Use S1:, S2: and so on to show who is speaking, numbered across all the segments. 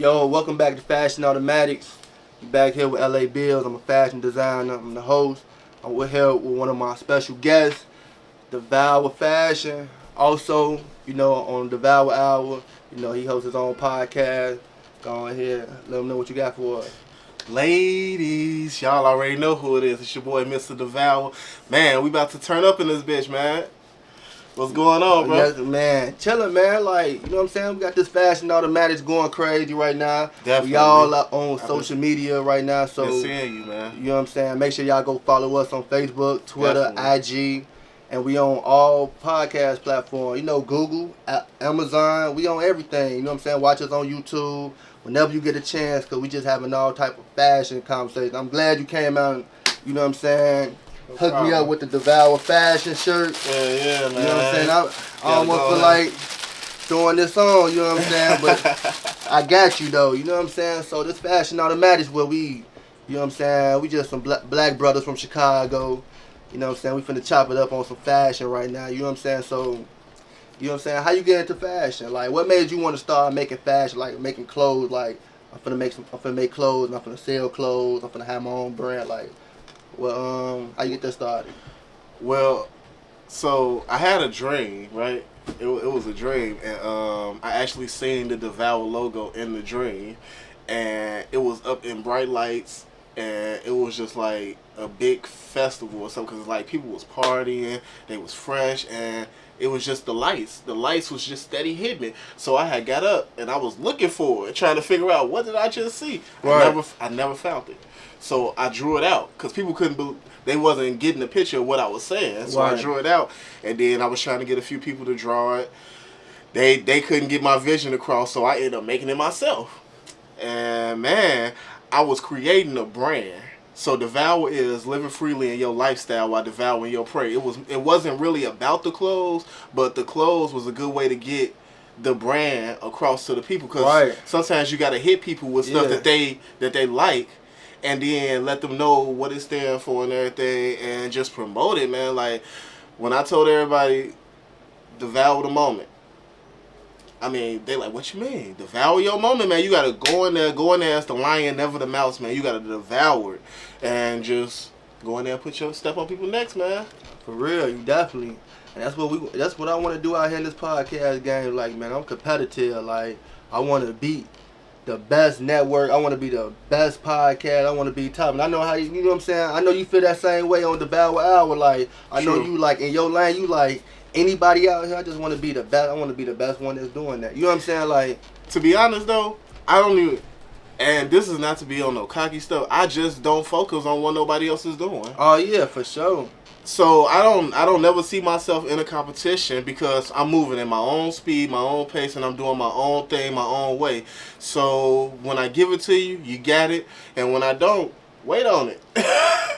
S1: Yo, welcome back to Fashion Automatics. You back here with LA Bills. I'm a fashion designer. I'm the host. I'm here with one of my special guests, DeVour Fashion. Also, on DeVour Hour, he hosts his own podcast. Go ahead, let him know what you got for us.
S2: Ladies, y'all already know who it is. It's your boy, Mr. DeVour. Man, we about to turn up in this bitch, man. What's going on, bro?
S1: Yes, man, chilling, man. Like, you know what I'm saying? We got this Fashion Automatics going crazy right now.
S2: Definitely.
S1: We all on social media right now, so
S2: been seeing you, man.
S1: You know what I'm saying? Make sure y'all go follow us on Facebook, Twitter,
S2: Definitely.
S1: IG, and we on all podcast platforms. Google, Amazon. We on everything. You know what I'm saying? Watch us on YouTube whenever you get a chance, because we just having all type of fashion conversations. I'm glad you came out and, you know what I'm saying, hook me up with the DeVour fashion shirt.
S2: Yeah, man.
S1: You know what I'm saying? I almost feel like throwing this on, you know what I'm saying? But I got you, though. You know what I'm saying? So this Fashion Automatics where we, you know what I'm saying? We just some black brothers from Chicago. You know what I'm saying? We finna chop it up on some fashion right now. You know what I'm saying? So, you know what I'm saying? How you get into fashion? Like, what made you want to start making fashion, like making clothes? Like, I'm finna make clothes, and I'm finna sell clothes. I'm finna have my own brand. Like, well, how you get that started?
S2: Well, so I had a dream, right? It was a dream, and I actually seen the DeVour logo in the dream, and it was up in bright lights, and it was just like a big festival or something, because like people was partying, they was fresh, and it was just the lights. The lights was just steady hitting me. So I had got up and I was looking for it, trying to figure out what did I just see.
S1: Right.
S2: I never found it. So I drew it out because people couldn't believe, they wasn't getting the picture of what I was saying. So
S1: Right.
S2: I drew it out, and then I was trying to get a few people to draw it. They couldn't get my vision across, so I ended up making it myself. And man, I was creating a brand. So DeVour is living freely in your lifestyle while devouring your prey. It wasn't really about the clothes, but the clothes was a good way to get the brand across to the people, because sometimes you got to hit people with stuff that they like, and then let them know what it stands for and everything, and just promote it, man. Like when I told everybody, DeVour the moment. I mean, they like, what you mean? Devour your moment, man. You gotta go in there as the lion, never the mouse, man. You gotta devour it, and just go in there and put your step on people's necks, man.
S1: For real, you definitely. And that's what I want to do out here in this podcast game. Like, man, I'm competitive. Like, I want to beat the best network. I want to be the best podcast. I want to be top. And I know how you know what I'm saying. I know you feel that same way on the DeVour Hour. Like, I know you like in your lane. You like anybody out here. I just want to be the best. I want to be the best one that's doing that. You know what I'm saying? Like,
S2: to be honest though, I don't even. And this is not to be on no cocky stuff. I just don't focus on what nobody else is doing.
S1: Oh yeah, for sure.
S2: So I don't never see myself in a competition, because I'm moving at my own speed, my own pace, and I'm doing my own thing, my own way. So when I give it to you, you got it, and when I don't, wait on it.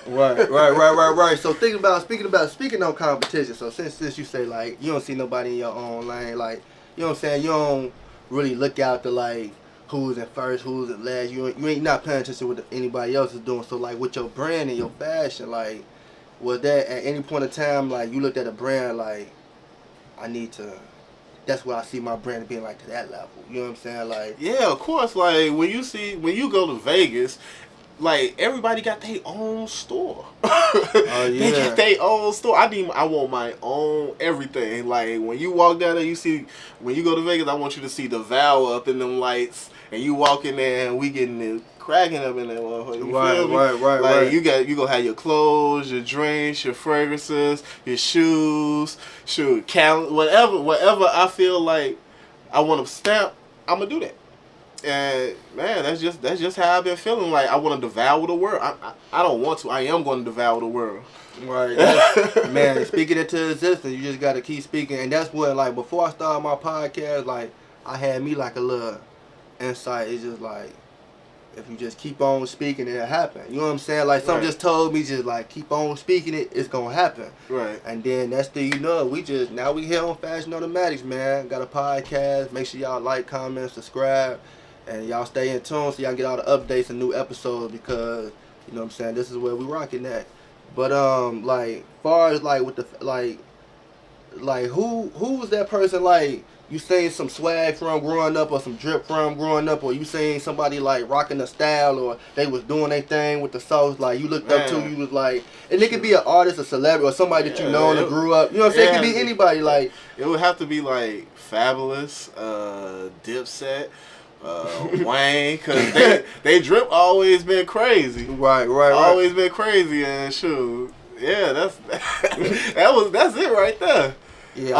S1: Right. So speaking on competition. So since you say like you don't see nobody in your own lane, like you know what I'm saying, you don't really look out to like who's in first, who's in last. You ain't not paying attention to what anybody else is doing. So like with your brand and your fashion, like. Was that at any point in time, like, you looked at a brand like, that's what I see my brand being like to that level. You know what I'm saying? Like,
S2: yeah, of course. Like, when you go to Vegas, like, everybody got their own store. They got their own store. I want my own everything. Like, when you walk down there, when you go to Vegas, I want you to see DeVour up in them lights, and you walk in there, and we getting it cracking up in there, motherfucker.
S1: Right.
S2: You gonna have your clothes, your drinks, your fragrances, your shoes, whatever I feel like I want to stamp, I'm gonna do that. And man, that's just how I've been feeling. Like I want to devour the world. I don't want to. I am going to devour the world.
S1: Right. Man, speaking into existence, you just got to keep speaking. And that's what, like, before I started my podcast, like, I had me like a little insight. It's just like, if you just keep on speaking, it'll happen. You know what I'm saying? Like, something just told me, just like, keep on speaking it, it's going to happen.
S2: Right.
S1: And then that's the, now we here on Fashion Automatics, man. Got a podcast. Make sure y'all like, comment, subscribe. And y'all stay in tune so y'all get all the updates and new episodes, because, you know what I'm saying, this is where we rocking at. But, like, far as, like, with the, like like who was that person like you seen some swag from growing up or some drip from growing up, or you seen somebody like rocking a style or they was doing their thing with the sauce like you looked up to, you was like, and it could be an artist, a celebrity, or somebody that you know and grew up, you know what I'm saying? It could be anybody. Like
S2: it would have to be like Fabulous, Dipset, Wayne, cause they drip always been crazy.
S1: Right.
S2: Always been crazy, and shoot, yeah, that's it right there.
S1: Yeah.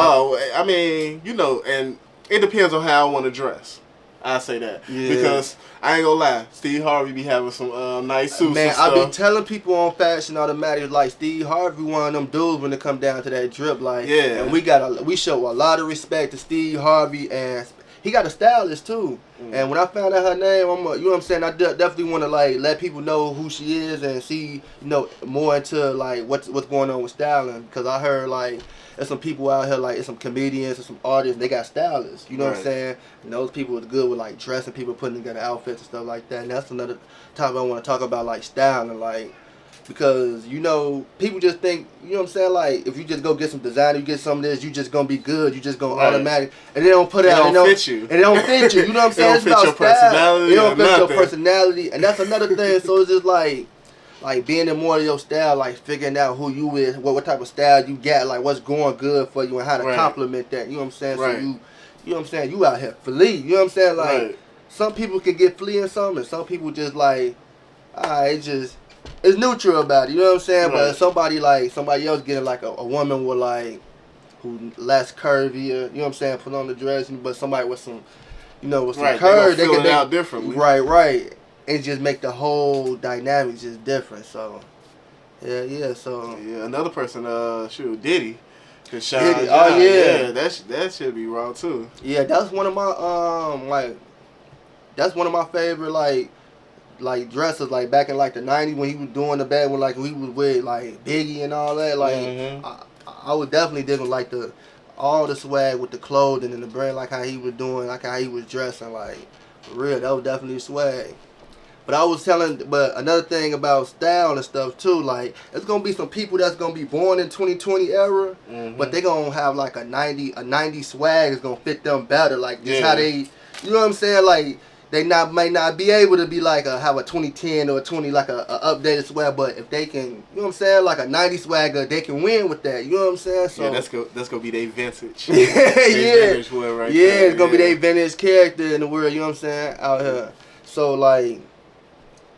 S2: I mean, you know, and it depends on how I want to dress. I say that.
S1: Yeah.
S2: Because I ain't gonna lie, Steve Harvey be having some nice suits.
S1: Man,
S2: and stuff.
S1: I be telling people on Fashion Automatic, like Steve Harvey one of them dudes when it come down to that drip, like,
S2: yeah.
S1: And we show a lot of respect to Steve Harvey, and he got a stylist too. And when I found out her name, you know what I'm saying, I definitely want to like let people know who she is and see, you know, more into like what's going on with styling, because I heard like there's some people out here, like, there's some comedians and some artists, they got stylists, you know what I'm saying? And those people are good with, like, dressing people, putting together outfits and stuff like that. And that's another topic I want to talk about, like, styling, like, because, you know, people just think, you know what I'm saying, like, if you just go get some designer, you get some of this, you just going to be good, you just going to automatic, and they don't put it out.
S2: It don't fit you.
S1: And it don't fit you, you know what I'm saying?
S2: It don't fit your personality.
S1: It don't fit your personality, and that's another thing, so it's just, like being in more of your style, like figuring out who you is, what type of style you got, like what's going good for you and how to compliment that. You know what I'm saying? So you know what I'm saying? You out here flea. You know what I'm saying? Like some people can get flea in something, and some people just like, it's neutral about it. You know what I'm saying? But somebody else getting like a woman with like who less curvier. You know what I'm saying? Put on the dress, but somebody with some, you know, with some curve,
S2: they can out differently.
S1: Right. It just make the whole dynamic just different. So, so
S2: another person, Diddy.
S1: Diddy.
S2: That should be raw too.
S1: Yeah, that's one of my that's one of my favorite like dressers, like back in like the '90s when he was doing the bad one, like he was with like Biggie and all that. Like I would definitely dig him, like all the swag with the clothing and the brand, like how he was doing, like how he was dressing, like for real, that was definitely swag. But but another thing about style and stuff too, like there's gonna be some people that's gonna be born in 2020 era, but they gonna have like a 90 swag is gonna fit them better, like just how they, you know what I'm saying, like they might not be able to be like have a 2010 or a 20 like a updated swag, but if they can, you know what I'm saying, like a 90 swagger, they can win with that, you know what I'm saying? So
S2: that's gonna be their vintage.
S1: Vintage
S2: right
S1: it's gonna be their vintage character in the world, you know what I'm saying, out here. So like,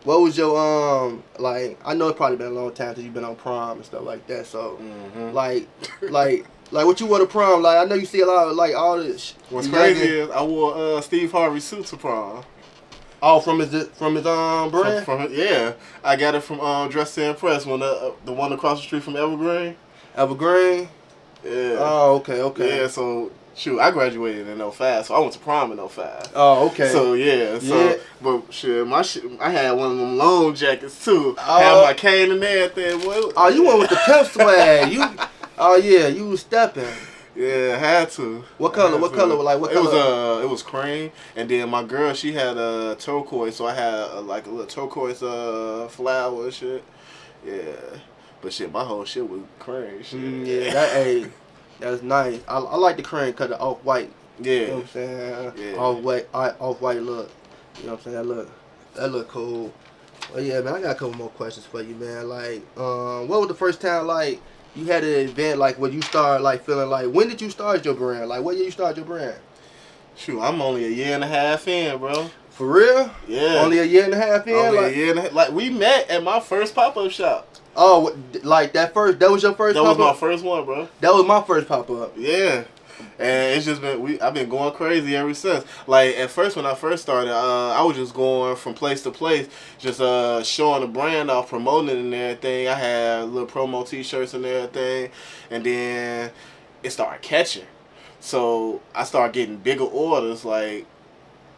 S1: what was your like? I know it's probably been a long time since you've been on prom and stuff like that. So like what you wore to prom? Like I know you see a lot of like all this.
S2: What's crazy is I wore Steve Harvey suit to prom.
S1: Oh, from his brand?
S2: From I got it from Dress to Impress, when the one across the street from Evergreen.
S1: Evergreen. Yeah. Oh, okay.
S2: Yeah, so. Shoot, I graduated in 05, so I went to prom in 05.
S1: Oh, okay.
S2: So, but shit, I had one of them long jackets too. Had my cane and everything. Boy.
S1: Oh, you went with the pimp swag. You was stepping.
S2: Yeah, I had to.
S1: What color? What color? Like what color?
S2: It was cream, and then my girl, she had a turquoise, so I had like a little turquoise flower and shit. Yeah, but shit, my whole shit was cream. Shit.
S1: That's nice. I like the cream cut, the off-white.
S2: Yeah.
S1: You know what I'm saying? Yeah. Off-white look. You know what I'm saying? That look cool. Well, yeah, man, I got a couple more questions for you, man. Like, what was the first time, like, you had an event, like, when you started, like, feeling like, when did you start your brand? Like, what year you started your brand?
S2: Shoot, I'm only a year and a half in, bro.
S1: For real?
S2: Yeah.
S1: Only a year and a half in?
S2: Only a year and a half. Like, we met at my first pop-up shop.
S1: Oh, like that was your first pop-up?
S2: That was my first one, bro.
S1: That was my first pop-up.
S2: Yeah. And it's just been, I've been going crazy ever since. Like, at first, when I first started, I was just going from place to place, just showing the brand off, promoting it and everything. I had little promo t-shirts and everything. And then it started catching. So I started getting bigger orders. Like,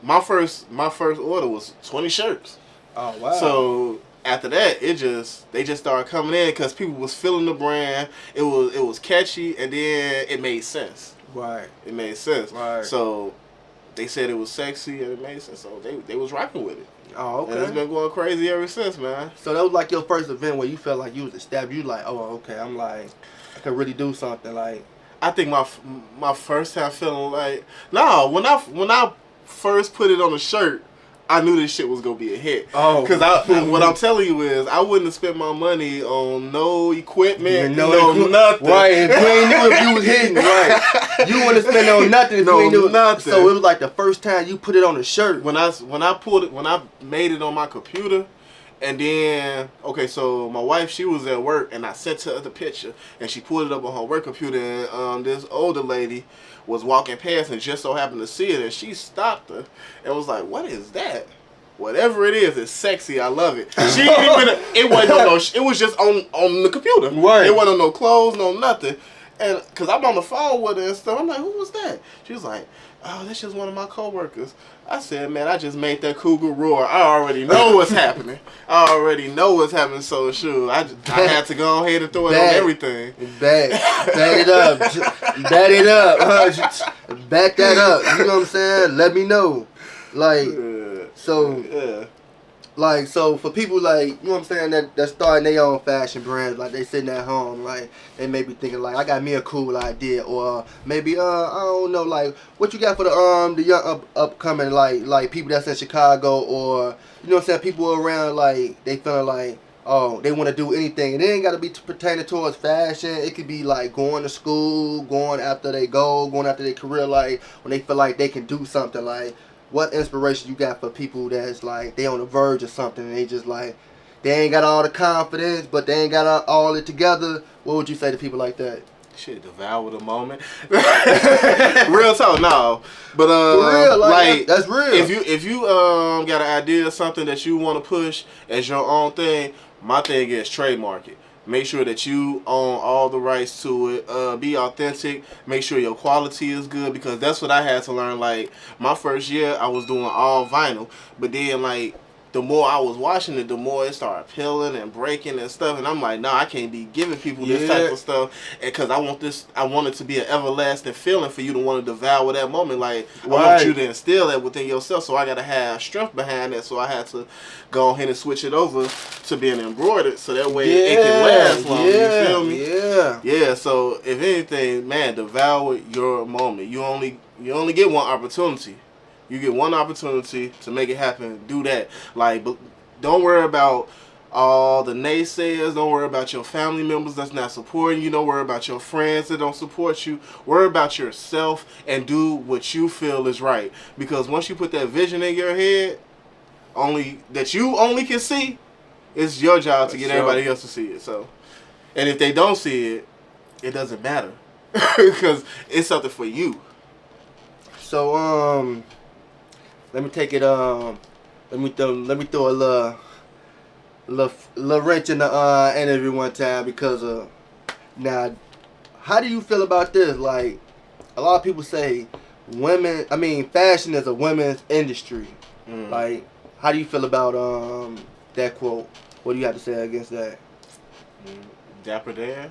S2: my first order was 20 shirts.
S1: Oh, wow.
S2: So after that, they just started coming in because people was feeling the brand. It was catchy, and then it made sense.
S1: Right.
S2: It made sense.
S1: Right.
S2: So they said it was sexy and it made sense. So they was rocking with it.
S1: Oh, okay.
S2: And it's been going crazy ever since, man.
S1: So that was like your first event where you felt like you was established. You like, oh, okay, I'm like, I could really do something. Like,
S2: I think my first time feeling like when I first put it on a shirt, I knew this shit was gonna be a hit.
S1: Oh,
S2: because what I'm telling you is I wouldn't have spent my money on no equipment, nothing.
S1: Right, if you ain't knew if you was hitting, right? You wouldn't spend on nothing if you ain't knew
S2: nothing.
S1: So it was like the first time you put it on a shirt.
S2: When I made it on my computer. And then, okay, so my wife, she was at work, and I sent her the picture, and she pulled it up on her work computer, and this older lady was walking past and just so happened to see it, and she stopped her and was like, "What is that?" Whatever it is, it's sexy. I love it. She didn't even, it wasn't on no, it was just on the computer.
S1: Right.
S2: It wasn't on no clothes, no nothing. And because I'm on the phone with her and stuff, I'm like, "Who was that?" She was like, "Oh, that's just one of my coworkers." I said, "Man, I just made that cougar roar. I already know what's happening. I already know what's happening." So sure, I had to go ahead and throw it on everything.
S1: Back it up. Back it up. Back that up. You know what I'm saying? Let me know. Like, so for people like, you know what I'm saying, that starting their own fashion brands, like they sitting at home, like they may be thinking like, I got me a cool idea, or maybe I don't know, like what you got for the young upcoming like people that's in Chicago, or you know what I'm saying, people around, like they feeling like, oh, they want to do anything, and it ain't got to be pertaining towards fashion. It could be like going to school, going after their goal, going after their career, like when they feel like they can do something. Like, what inspiration you got for people that's like they on the verge of something and they just like they ain't got all the confidence, but they ain't got all it together? What would you say to people like that?
S2: Shit, devour the moment. Real talk, no. But
S1: for real, like that's real.
S2: If you got an idea of something that you want to push as your own thing, my thing is trademark it. Make sure that you own all the rights to it. Be authentic. Make sure your quality is good, because that's what I had to learn. Like, my first year, I was doing all vinyl. But then, like, the more I was watching it, the more it started peeling and breaking and stuff. And I'm like, no, I can't be giving people this type of stuff. Because I want it to be an everlasting feeling for you to want to devour that moment. Like, I want you to instill that within yourself. So I got to have strength behind that. So I had to go ahead and switch it over to being embroidered, so that way it can last long. You feel me? Yeah. So if anything, man, devour your moment. You only get one opportunity. You get one opportunity to make it happen. Do that. Like, don't worry about all the naysayers. Don't worry about your family members that's not supporting you. Don't worry about your friends that don't support you. Worry about yourself and do what you feel is right. Because once you put that vision in your head, that you only can see, it's your job to get everybody else to see it. So, and if they don't see it, it doesn't matter, because it's something for you.
S1: So let me take it. Let me throw a little wrench in the interview one time, because now, how do you feel about this? Like, a lot of people say fashion is a women's industry. Like, how do you feel about that quote? What do you have to say against that?
S2: Dapper Dan.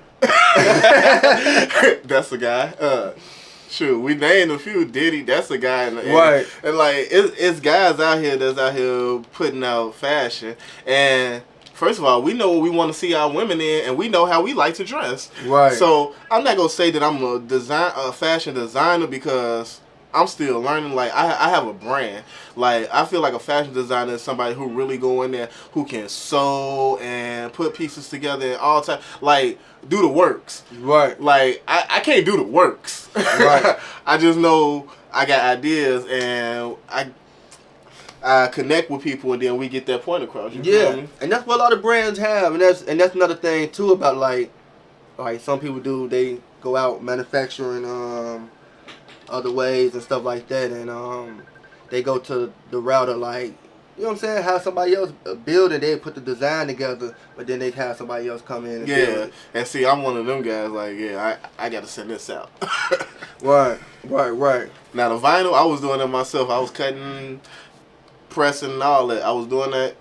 S2: That's the guy. Shoot, we named a few. Diddy, that's the guy.
S1: Right.
S2: And like, it's guys out here that's out here putting out fashion. And first of all, we know what we want to see our women in, and we know how we like to dress.
S1: Right.
S2: So I'm not gonna say that I'm a fashion designer, because I'm still learning. Like, I have a brand. Like, I feel like a fashion designer is somebody who really go in there, who can sew and put pieces together and all time, like, do the works.
S1: Right.
S2: Like, I can't do the works. Right. I just know I got ideas, and I connect with people, and then we get that point across. You feel me?
S1: And that's what a lot of brands have, and that's another thing too about like some people do. They go out manufacturing other ways and stuff like that, and they go to the route of, like, you know what I'm saying, have somebody else build it. They put the design together, but then they have somebody else come in and build it.
S2: And see, I'm one of them guys, like, I got to send this out.
S1: Right.
S2: Now, the vinyl, I was doing it myself. I was cutting, pressing, and all that. I was doing that,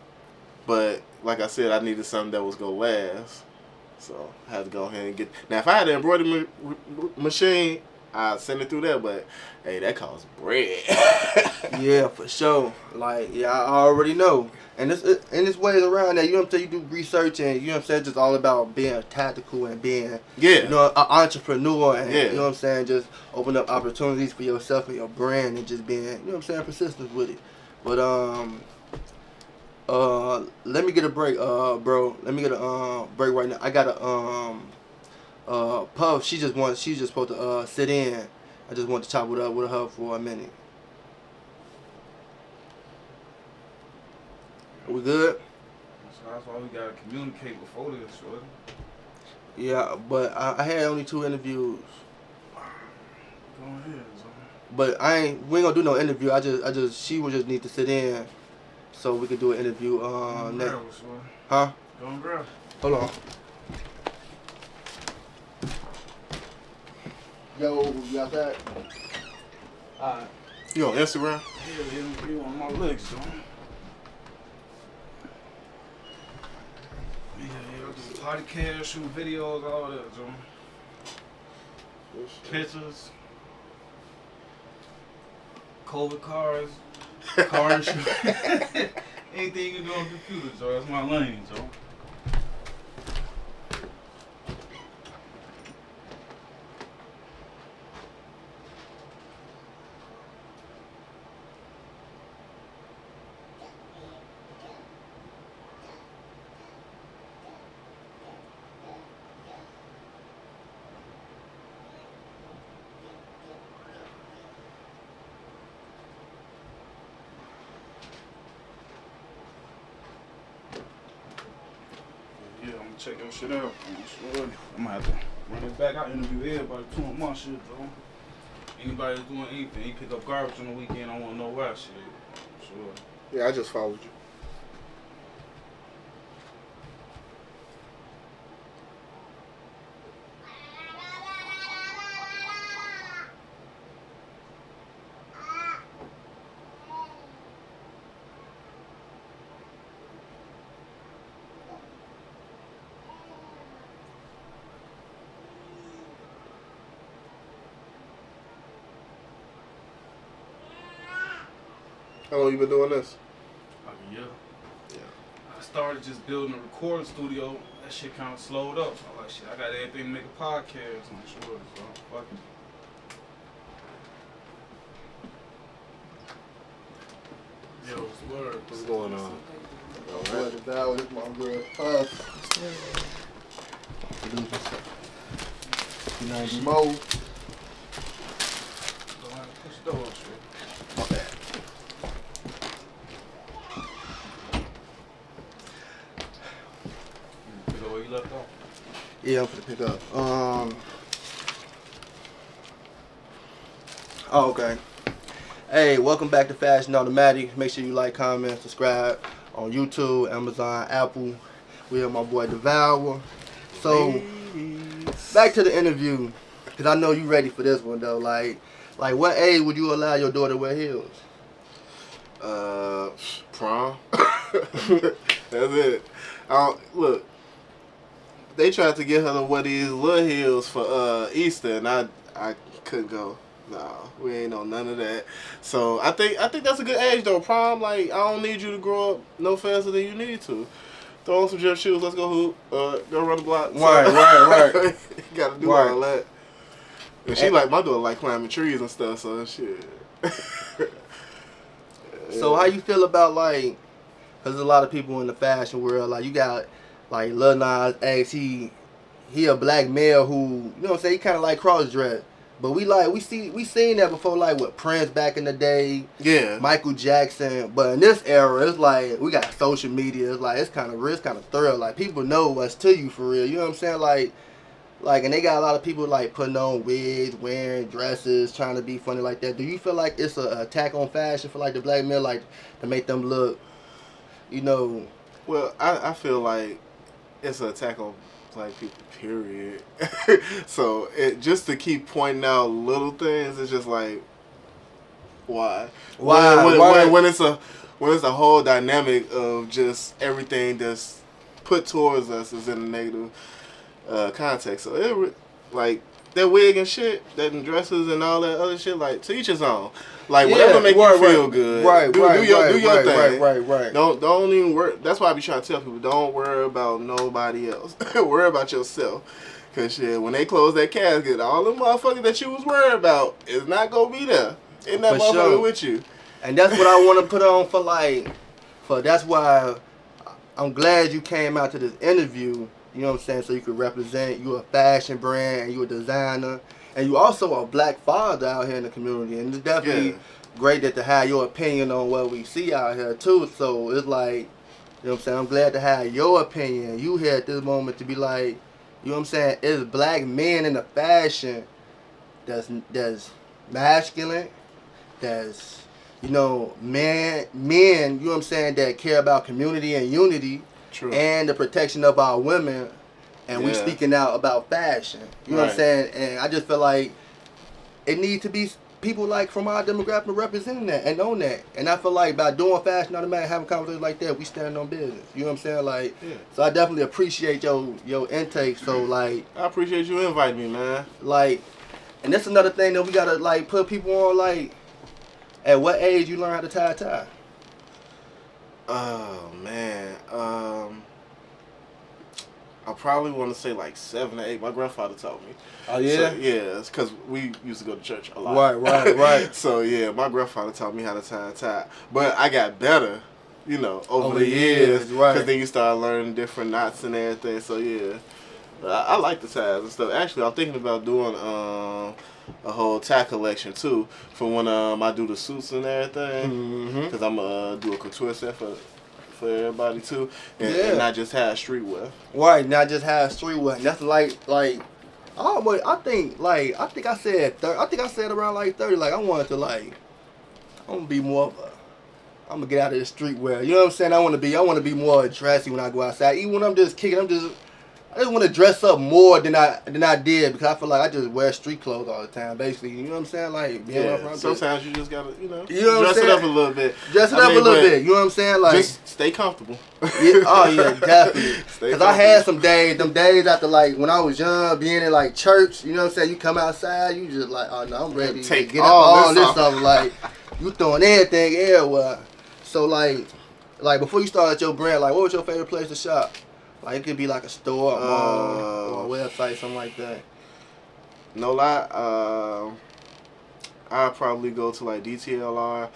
S2: but like I said, I needed something that was going to last. So I had to go ahead and get... Now, if I had an embroidery machine, I send it through there, but hey, that costs bread.
S1: Yeah, for sure. Like, yeah, I already know. And it's ways around that. You know what I'm saying? You do research and, you know what I'm saying, just all about being tactical and being, you know, an entrepreneur and, you know what I'm saying, just open up opportunities for yourself and your brand and just being, you know what I'm saying, persistent with it. But, let me get a break, bro. Let me get a, break right now. I got a, Puff, she's just supposed to, sit in. I just want to chop it up with her for a minute. Are we good?
S3: So that's why we gotta communicate before this, shorty.
S1: Yeah, but I had only 2 interviews.
S3: Go ahead, son.
S1: But we ain't gonna do no interview. She would just need to sit in so we could do an interview. Next. Huh?
S3: Go and grab.
S1: Hold on. Yo, you got that? Alright.
S2: You on Instagram?
S3: Yeah, you on my legs, son. Yeah, just podcast, shoot videos, all that, John. Pictures, COVID cars, car insurance, anything you can do on the computer, so that's my lane, so. Yeah, I'm gonna check your shit out. I'm gonna have to run it back. I interview everybody doing my shit, though. Anybody that's doing anything, he pick up garbage on the weekend, I wanna know why, shit. Sure.
S2: Yeah, I just followed you. How long you been doing this?
S3: Like a year. Yeah. I started just building a recording studio. That shit kind of slowed up. I like, shit, I got everything to make a podcast. I'm sure, so fuck it. Yo, what's the word?
S2: What's going on?
S1: Alright. DeVour, this is my girl Puff. You know, Moe.
S3: Go ahead and push the door, shit.
S1: My bad.
S3: Pick up where you left off.
S1: Yeah, I'm gonna pick up. Oh, okay. Hey, welcome back to Fashion Automatic. Make sure you like, comment, subscribe on YouTube, Amazon, Apple. We have my boy DeVour. So, back to the interview, because I know you ready for this one though. Like what age would you allow your daughter to wear heels?
S2: Prom. That's it. Look, they tried to get her to wear these little heels for Easter, and I couldn't go. No, we ain't on none of that. So I think that's a good age though. Prom, like, I don't need you to grow up no faster than you need to. Throw on some gym shoes. Let's go hoop. Go run the block.
S1: Right.
S2: You gotta do all that. And she like my daughter like climbing trees and stuff. So shit.
S1: So how you feel about like, cause there's a lot of people in the fashion world. Like you got like Lil Nas X. He a black male who, you know what I'm saying, he kind of like cross dress. But we seen that before, like with Prince back in the day.
S2: Yeah.
S1: Michael Jackson. But in this era, it's like we got social media. It's like it's kind of thorough. Like people know what's to you for real. You know what I'm saying? Like, and they got a lot of people like putting on wigs, wearing dresses, trying to be funny like that. Do you feel like it's an attack on fashion for like the black men, like to make them look, you know?
S2: Well, I feel like it's an attack on black people, period. So it just to keep pointing out little things, it's just like, why? When it's a whole dynamic of just everything that's put towards us is in a negative context. So that wig and shit, that dresses and all that other shit, like, to each his own. Like, whatever make you feel good. Do your thing.
S1: Right.
S2: Don't even worry. That's why I be trying to tell people, don't worry about nobody else. Worry about yourself. Cause shit, when they close that casket, all the motherfuckers that you was worried about is not gonna be there. Ain't that motherfucker with you.
S1: And that's what I want to put on that's why I'm glad you came out to this interview. You know what I'm saying? So you could represent. You a fashion brand, and you a designer, and you also a black father out here in the community. And it's definitely great to have your opinion on what we see out here too. So it's like, you know what I'm saying? I'm glad to have your opinion. You here at this moment to be like, you know what I'm saying? It's black men in the fashion that's masculine, that's, you know, men, you know what I'm saying, that care about community and unity.
S2: True.
S1: And the protection of our women, and we speaking out about fashion. You know what I'm saying? And I just feel like it needs to be people like from our demographic representing that and own that. And I feel like by doing fashion, no matter having conversations like that, we stand on business. You know what I'm saying? Like, so I definitely appreciate your intake. So like,
S2: I appreciate you inviting me, man.
S1: Like, and that's another thing that we gotta like put people on. Like, at what age you learn how to tie a tie?
S2: Oh man, I probably want to say like 7 or 8. My grandfather taught me.
S1: Oh yeah,
S2: so, yeah, it's because we used to go to church a lot.
S1: Right.
S2: So yeah, my grandfather taught me how to tie a tie, but I got better, you know, over the years, because then you start learning different knots and everything. So yeah, I like the ties and stuff. Actually, I'm thinking about doing a whole tie collection too for when I do the suits and everything, because I'm gonna do a couture set for everybody too, and not just have streetwear. Right,
S1: not just have streetwear. And that's like I think I said around like 30. Like I wanted to I'm gonna be more of I'm gonna get out of the streetwear. You know what I'm saying? I want to be more dressy when I go outside. Even when I'm just kicking, I just want to dress up more than I did, because I feel like I just wear street clothes all the time, basically. You know what I'm saying? Like,
S2: sometimes you just gotta,
S1: dress
S2: it up a little bit.
S1: Dress it up a little bit. You know what I'm saying? Like,
S2: just stay comfortable.
S1: Definitely. Because I had some days, after like when I was young, being in like church. You know what I'm saying? You come outside, you just like, oh no, I'm ready to get up all this stuff. Like, you throwing everything everywhere. So like before you started your brand, like, what was your favorite place to shop? Like, it could be like a store, a mall, or a website, something like that.
S2: No lie, I'd probably go to like DTLR,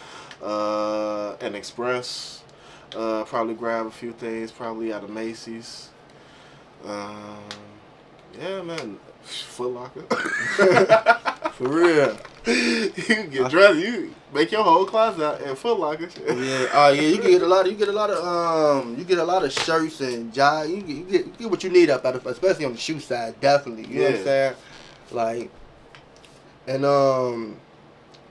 S2: and Express. Probably grab a few things, probably out of Macy's. Yeah, man, Foot Locker.
S1: For real.
S2: You get dressed, you make your whole closet out at Foot Locker.
S1: Yeah, you get a lot of shirts and jobs. You get what you need up out of, especially on the shoe side, definitely. You know what I'm saying? Like, and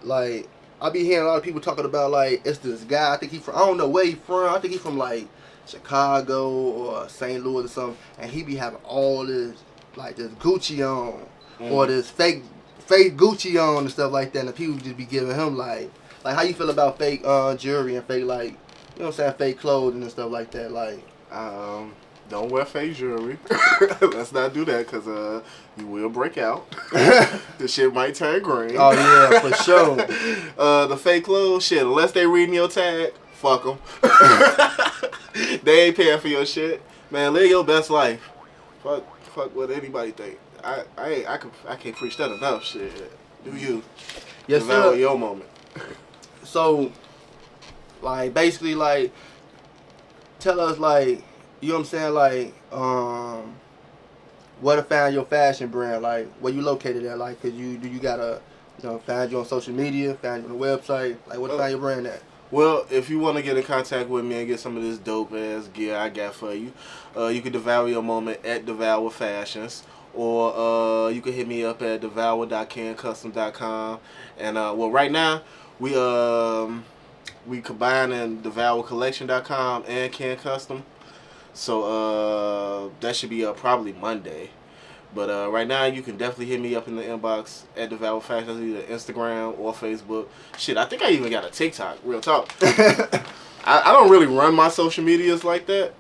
S1: like I be hearing a lot of people talking about like it's this guy. I think I don't know where he from. I think he's from like Chicago or St. Louis or something, and he be having all this like this Gucci on or this fake Gucci on and stuff like that, and people just be giving him like how you feel about fake jewelry and fake, like, you know what I'm saying, fake clothing and stuff like that. Like,
S2: don't wear fake jewelry. Let's not do that, because you will break out. The shit might turn green.
S1: Oh yeah, for sure.
S2: The fake clothes, shit, unless they reading your tag, fuck them. They ain't paying for your shit. Man, live your best life. Fuck what anybody think. I can't preach that enough. Shit, do you?
S1: Yes,
S2: devour
S1: sir.
S2: your moment.
S1: So, like, basically, like, tell us, like, you know what I'm saying, like, where to find your fashion brand, like, where you located at, like, cause you gotta, find you on social media, find you on the website, like, where to find your brand at?
S2: Well, if you want to get in contact with me and get some of this dope ass gear I got for you, you can devour your moment at DeVour Fashions. Or you can hit me up at devour.cancustom.com. And well, right now we combining devourcollection.com and Can Custom. So that should be up probably Monday. But right now you can definitely hit me up in the inbox at DeVour Fashions, either Instagram or Facebook. Shit, I think I even got a TikTok. Real talk. I don't really run my social medias like that.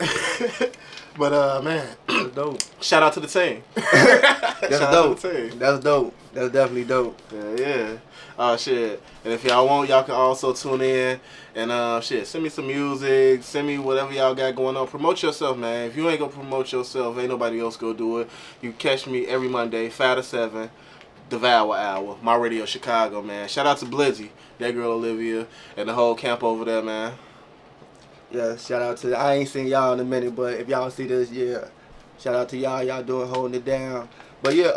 S2: But man,
S1: that's dope.
S2: Shout out to the team.
S1: That's
S2: Shout
S1: dope.
S2: out to the team.
S1: That's dope. That's definitely dope.
S2: Yeah. Oh shit. And if y'all want, y'all can also tune in and shit, send me some music, send me whatever y'all got going on. Promote yourself, man. If you ain't gonna promote yourself, ain't nobody else gonna do it. You catch me every Monday, 5 to 7, DeVour Hour, My Radio Chicago, man. Shout out to Blizzy, that girl Olivia, and the whole camp over there, man.
S1: Yeah, shout out to, I ain't seen y'all in a minute, but if y'all see this, yeah, shout out to y'all. Y'all holding it down. But yeah,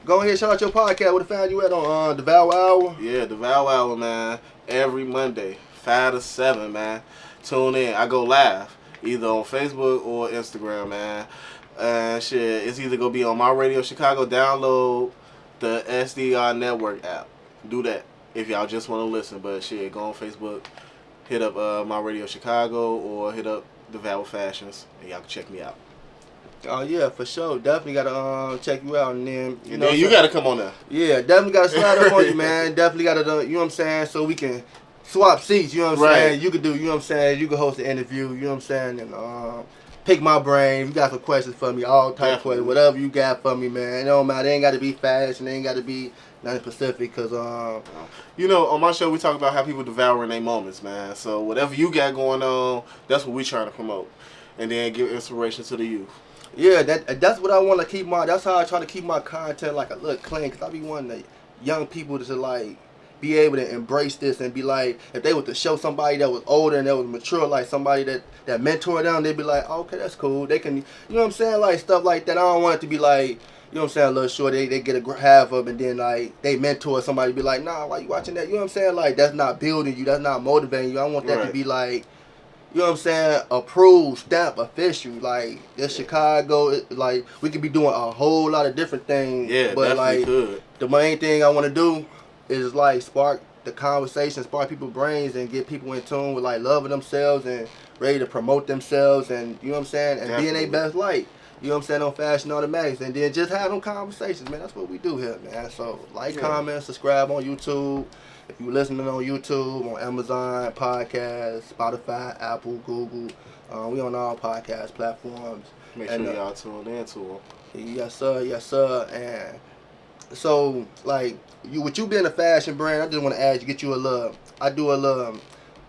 S1: go ahead, shout out your podcast. Where the fan you at on DeVour Hour?
S2: Yeah, DeVour Hour, man. Every Monday, 5 to 7, man. Tune in. I go live, either on Facebook or Instagram, man. Shit, it's either gonna be on My Radio Chicago. Download the SDR Network app. Do that if y'all just want to listen. But shit, go on Facebook. Hit up My Radio Chicago or hit up DeVour Fashions and y'all can check me out.
S1: Oh yeah, for sure. Definitely gotta check you out, and then
S2: you gotta come on there.
S1: Yeah, definitely gotta slide up on you, man. Definitely gotta you know what I'm saying, so we can swap seats. You know what I'm saying. You could do, you know what I'm saying. You could host an interview. You know what I'm saying, and pick my brain. If you got some questions for me, all type of questions, whatever you got for me, man. It don't matter. It ain't gotta be fashion. It ain't gotta be nothing specific, cause
S2: on my show we talk about how people devouring their moments, man. So whatever you got going on, that's what we trying to promote, and then give inspiration to the youth.
S1: Yeah, that's what I want to keep that's how I try to keep my content like a little clean, cause I be wanting the young people to like be able to embrace this and be like, if they were to show somebody that was older and that was mature, like somebody that mentored them, they'd be like, oh, okay, that's cool. They can, you know what I'm saying, like stuff like that. I don't want it to be like, you know what I'm saying, a little short, they get a half of, and then like they mentor somebody, be like, nah, why you watching that? You know what I'm saying? Like that's not building you, that's not motivating you. I want that to be like, you know what I'm saying, approved, stamp, official. Like this Chicago, like we could be doing a whole lot of different things.
S2: Yeah,
S1: but like
S2: could.
S1: The main thing I want to do is like spark the conversation, spark people's brains, and get people in tune with like loving themselves and ready to promote themselves, and you know what I'm saying, and being their best light. You know what I'm saying, on Fashion Automatics, and then just have them conversations, man. That's what we do here, man. So comment, subscribe on YouTube. If you're listening on YouTube, on Amazon, Podcast, Spotify, Apple, Google, we on all podcast platforms.
S2: Make sure y'all tune in to them.
S1: Yes, sir. Yes, sir. And so, like, with you being a fashion brand, I just want to ask you, get you a little, I do a little,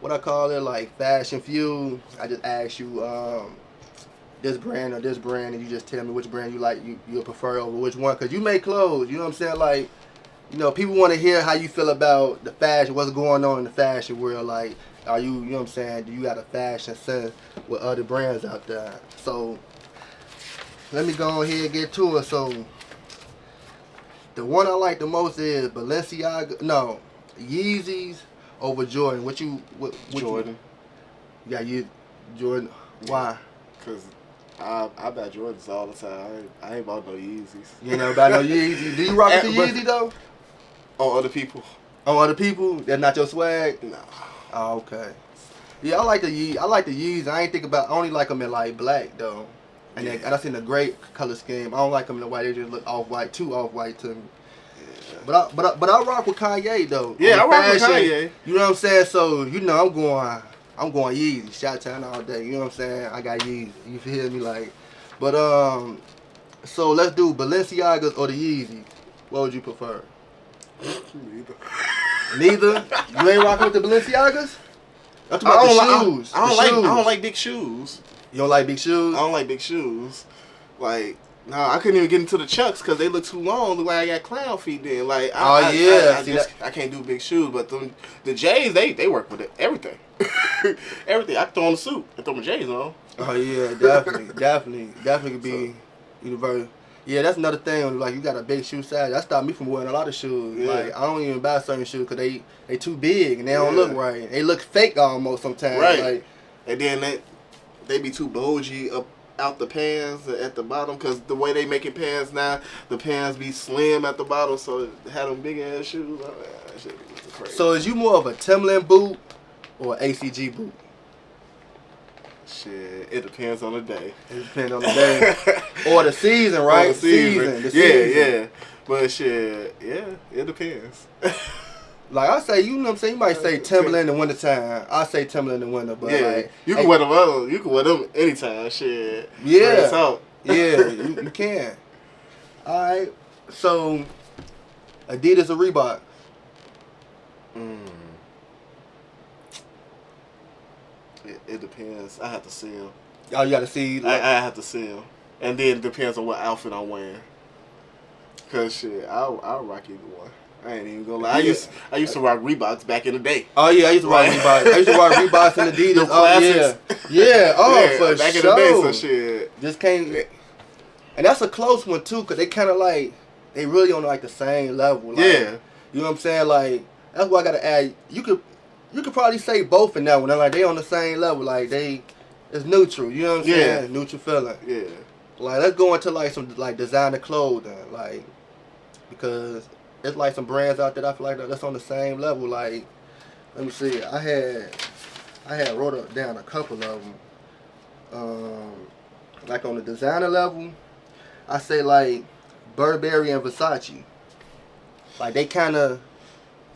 S1: what I call it, like fashion feud. I just ask you this brand or this brand, and you just tell me which brand you like, you prefer over which one, because you make clothes, you know what I'm saying? Like, you know, people want to hear how you feel about the fashion, what's going on in the fashion world. Like, are you, you know what I'm saying, do you got a fashion sense with other brands out there? So, let me go ahead and get to it. So, the one I like the most is Balenciaga, no, Yeezys over Jordan. What
S2: Jordan.
S1: You got Jordan. Why?
S2: Because I buy Jordans all the time. I ain't bought no Yeezys.
S1: You ain't never buy no Yeezys. Do you rock with the Yeezy though?
S2: On other people.
S1: On other people? That's not your swag?
S2: No.
S1: Oh, okay. Yeah, I like the Yeezys. I ain't think about. I only like them in like black though, and I seen the great color scheme. I don't like them in the white. They just look off white, too off white to me. Yeah. But I rock with Kanye though.
S2: Yeah, I rock with Kanye.
S1: You know what I'm saying? So you know I'm going Yeezy. Shot town all day. You know what I'm saying? I got Yeezy. You feel me? Like, but so let's do Balenciagas or the Yeezys. What would you prefer? Neither. You ain't rocking with the Balenciagas? I'm talking about the shoes.
S2: I don't like big shoes.
S1: You don't like big shoes?
S2: I don't like big shoes. Like, no, I couldn't even get into the Chucks because they look too long. Look like I got clown feet then. Like, I can't do big shoes. But the J's, they work with it. Everything. Everything. I throw on the suit. I throw my J's on.
S1: Oh yeah, definitely could be universal. Yeah, that's another thing. Like, you got a big shoe size. That stopped me from wearing a lot of shoes. Yeah. Like, I don't even buy certain shoes because they too big and they don't look right. They look fake almost sometimes.
S2: Right.
S1: Like,
S2: and then they be too bulgy up out the pants at the bottom because the way they making pants now, the pants be slim at the bottom, so had them big ass shoes. Oh, man, that shit be crazy.
S1: So is you more of a Timberland boot or an ACG boot?
S2: Shit, it depends on the day.
S1: It depends on the day. Or the season, right?
S2: The season. Yeah. But shit, yeah, it depends.
S1: Like I say, you know what I'm saying? You might say Timberland in the wintertime. I say Timberland in the winter, but like
S2: you can wear them other. You can wear them anytime. Shit.
S1: Yeah. Yeah, you can. All right. So Adidas or Reebok?
S2: It depends. I have to see them.
S1: Oh, you got to see. Like,
S2: I have to see them, and then it depends on what outfit I'm wearing. Cause shit, I'll rock either one. I ain't even gonna lie. I used to rock Reeboks back in the day.
S1: Oh yeah, I used to rock Reeboks. I used to rock Reeboks and Adidas. Oh yeah. Oh yeah, for
S2: back
S1: sure.
S2: in the day, so shit.
S1: Just can't. And that's a close one too, cause they kind of like they really on like the same level. Like,
S2: yeah.
S1: You know what I'm saying? Like that's why I gotta add. You could probably say both in that one. Like they on the same level. Like it's neutral. You know what I'm saying? Neutral feeling.
S2: Yeah.
S1: Like let's go into like some like designer clothing, like because there's like some brands out there that I feel like that's on the same level. Like let me see. I had wrote down a couple of them. Like on the designer level, I say like Burberry and Versace. Like they kind of.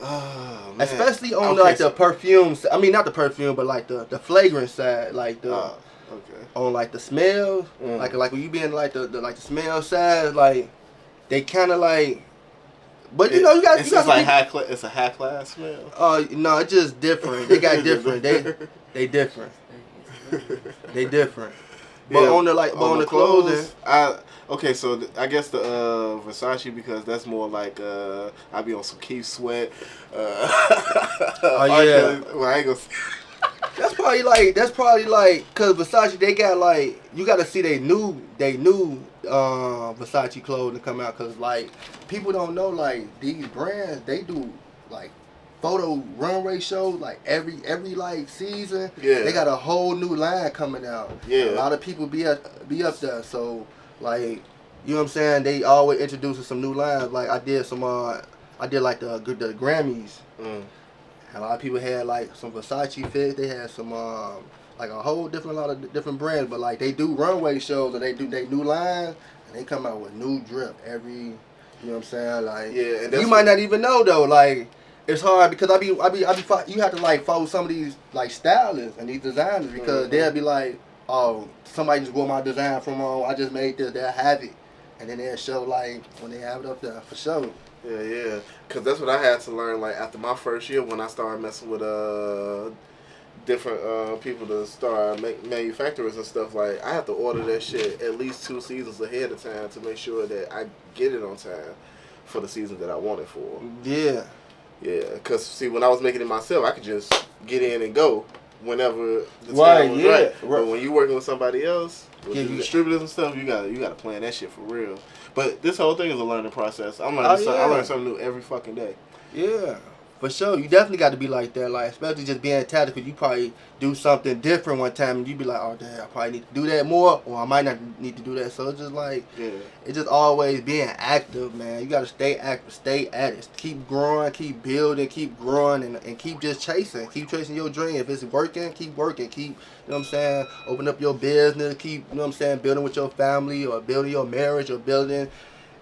S2: Oh,
S1: especially on like the perfume. I mean, not the perfume, but like the fragrance side, like the on like the smell, like when you be in like the smell side, like they kind of like. But you know, you got.
S2: It's like it's a high class smell.
S1: No, it's just different. They got different. They different. They different. But
S2: Yeah,
S1: on the clothing,
S2: okay, so I guess the Versace, because that's more like I be on some Keith Sweat.
S1: Oh yeah.
S2: Well, I ain't gonna.
S1: That's probably like cause Versace they got like you got to see they new Versace clothing come out, cause like people don't know like these brands they do like photo runway shows like every like season.
S2: Yeah. They
S1: got a whole new line coming out.
S2: Yeah.
S1: A lot of people be up there, so like you know what I'm saying, they always introducing some new lines. Like I did like the Grammys. A lot of people had like some Versace fits. They had some like a whole lot of different brands, but like they do runway shows and they new lines and they come out with new drip every. You know what I'm saying? Like
S2: yeah,
S1: you might not even know though. Like it's hard because I be you have to like follow some of these like stylists and these designers because they'll be like, oh, somebody just wore my design from I just made this. They'll have it, and then they'll show like when they have it up there for sure.
S2: Yeah, because that's what I had to learn, like, after my first year when I started messing with different people to start manufacturers and stuff. Like, I have to order that shit at least 2 seasons ahead of time to make sure that I get it on time for the season that I want it for.
S1: Yeah.
S2: Yeah, because, see, when I was making it myself, I could just get in and go whenever the time was right. But when you're working with somebody else, with the distributors and stuff, you gotta plan that shit for real. But this whole thing is a learning process. I learn something new every fucking day. Yeah.
S1: For sure, you definitely got to be like that, like especially just being tactical. You probably do something different one time, and you be like, "Oh damn, I probably need to do that more, or I might not need to do that." So it's just like, it's just always being active, man. You got to stay active, stay at it, keep growing, keep building, keep growing, and keep just chasing your dream. If it's working, keep working, keep, you know what I'm saying, open up your business, keep, you know what I'm saying, building with your family, or building your marriage, or building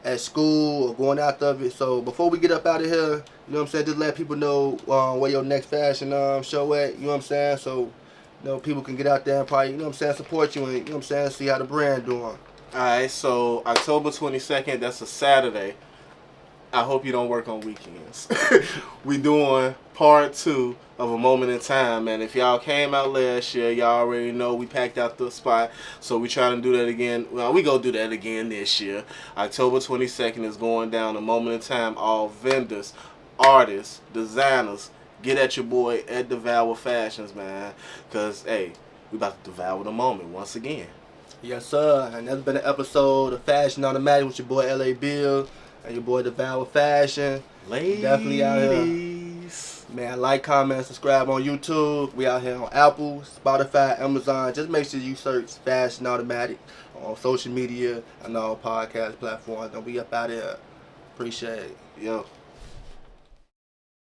S1: at school, or going out of it. So before we get up out of here, you know what I'm saying, just let people know where your next fashion show at, you know what I'm saying, so you know people can get out there and probably, you know what I'm saying, support you and, you know what I'm saying, see how the brand doing.
S2: Alright, so October 22nd, that's a Saturday. I hope you don't work on weekends. We doing part 2 of A Moment in Time, and if y'all came out last year, y'all already know we packed out the spot, so we trying to do that again. Well, we gonna do that again this year. October 22nd is going down, A Moment in Time. All vendors, artists, designers, get at your boy at DeVour Fashions, man, because hey, we about to devour the moment once again.
S1: Yes sir, and that's been an episode of Fashion Automatic with your boy LA Bill and your boy DeVour Fashion.
S2: Ladies,
S1: definitely out here, man. Like, comment, subscribe on YouTube. We out here on Apple, Spotify, Amazon. Just make sure you search Fashion Automatic on social media and all podcast platforms, and we up out here. Appreciate it.
S2: Yo.